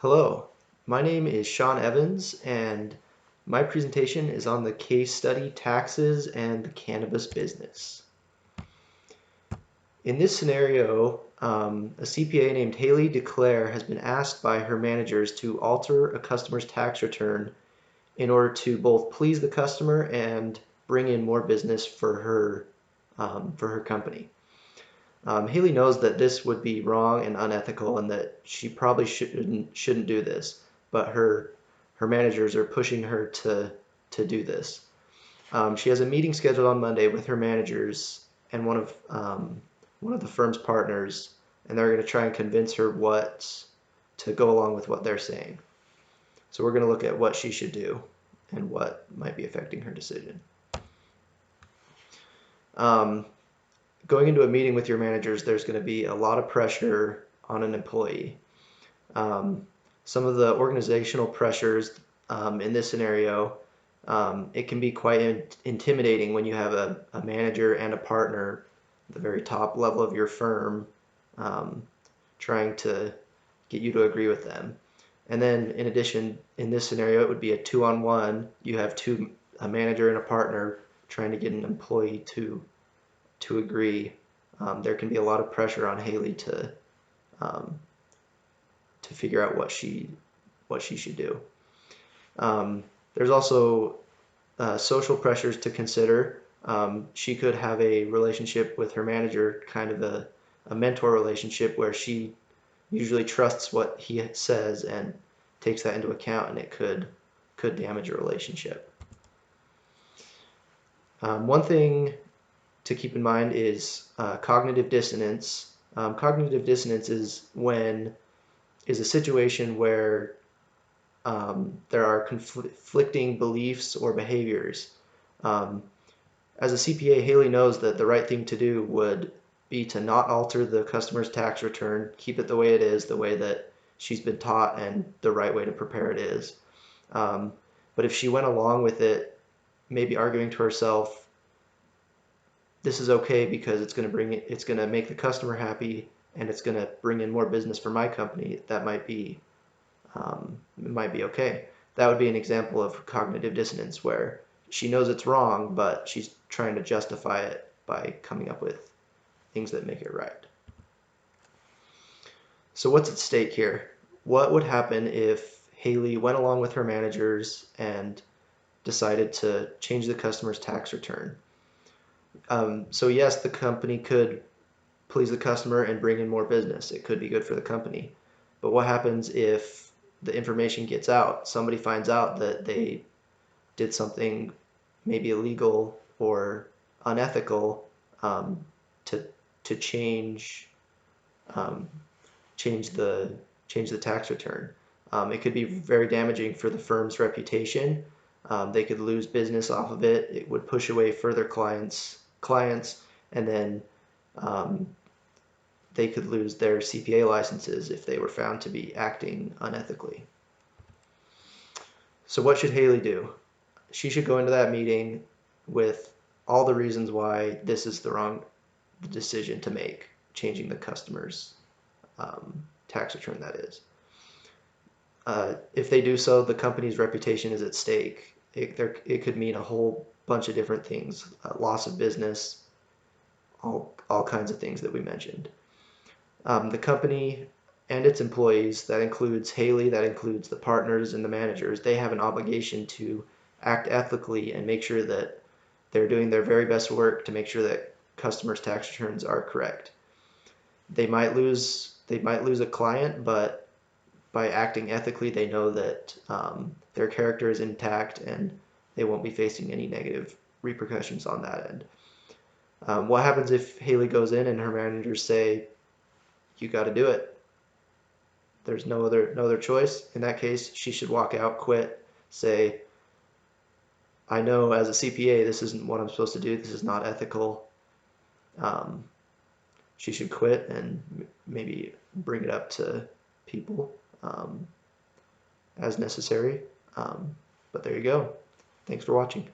Hello, my name is Sean Evans, and my presentation is on the case study Taxes and the Cannabis Business. In this scenario, a CPA named Haley DeClaire has been asked by her managers to alter a customer's tax return in order to both please the customer and bring in more business for her company. Haley knows that this would be wrong and unethical and that she probably shouldn't do this, but her managers are pushing her to do this. She has a meeting scheduled on Monday with her managers and one of the firm's partners, and they're going to try and convince her to go along with what they're saying. So we're going to look at what she should do and what might be affecting her decision. Going into a meeting with your managers, there's going to be a lot of pressure on an employee. Some of the organizational pressures in this scenario, it can be quite intimidating when you have a manager and a partner at the very top level of your firm trying to get you to agree with them. And then in addition, in this scenario, it would be a 2-on-1. You have a manager and a partner trying to get an employee to agree. There can be a lot of pressure on Haley to figure out what she should do. There's also social pressures to consider. She could have a relationship with her manager, kind of a mentor relationship, where she usually trusts what he says and takes that into account, and it could damage a relationship. One thing to keep in mind is cognitive dissonance. Cognitive dissonance is a situation where there are conflicting beliefs or behaviors. As a CPA, Haley knows that the right thing to do would be to not alter the customer's tax return, keep it the way it is, the way that she's been taught and the right way to prepare it is. But if she went along with it, maybe arguing to herself, this is okay because it's going to make the customer happy and it's going to bring in more business for my company, that might be okay. That would be an example of cognitive dissonance, where she knows it's wrong, but she's trying to justify it by coming up with things that make it right. So what's at stake here? What would happen if Haley went along with her managers and decided to change the customer's tax return? So yes, the company could please the customer and bring in more business. It could be good for the company. But what happens if the information gets out? Somebody finds out that they did something maybe illegal or unethical to change the tax return. It could be very damaging for the firm's reputation. They could lose business off of it. It would push away further clients, and then they could lose their CPA licenses if they were found to be acting unethically. So what should Haley do? She should go into that meeting with all the reasons why this is the wrong decision to make, changing the customer's tax return, that is. If they do so, the company's reputation is at stake. It could mean a whole bunch of different things, loss of business, all kinds of things that we mentioned. The company and its employees, that includes Haley, that includes the partners and the managers, they have an obligation to act ethically and make sure that they're doing their very best work to make sure that customers' tax returns are correct. They might lose a client, but by acting ethically, they know that their character is intact and they won't be facing any negative repercussions on that end. What happens if Haley goes in and her managers say, you got to do it? There's no other choice. In that case, she should walk out, quit, say, I know as a CPA this isn't what I'm supposed to do, this is not ethical. She should quit and maybe bring it up to people as necessary. But there you go. Thanks for watching.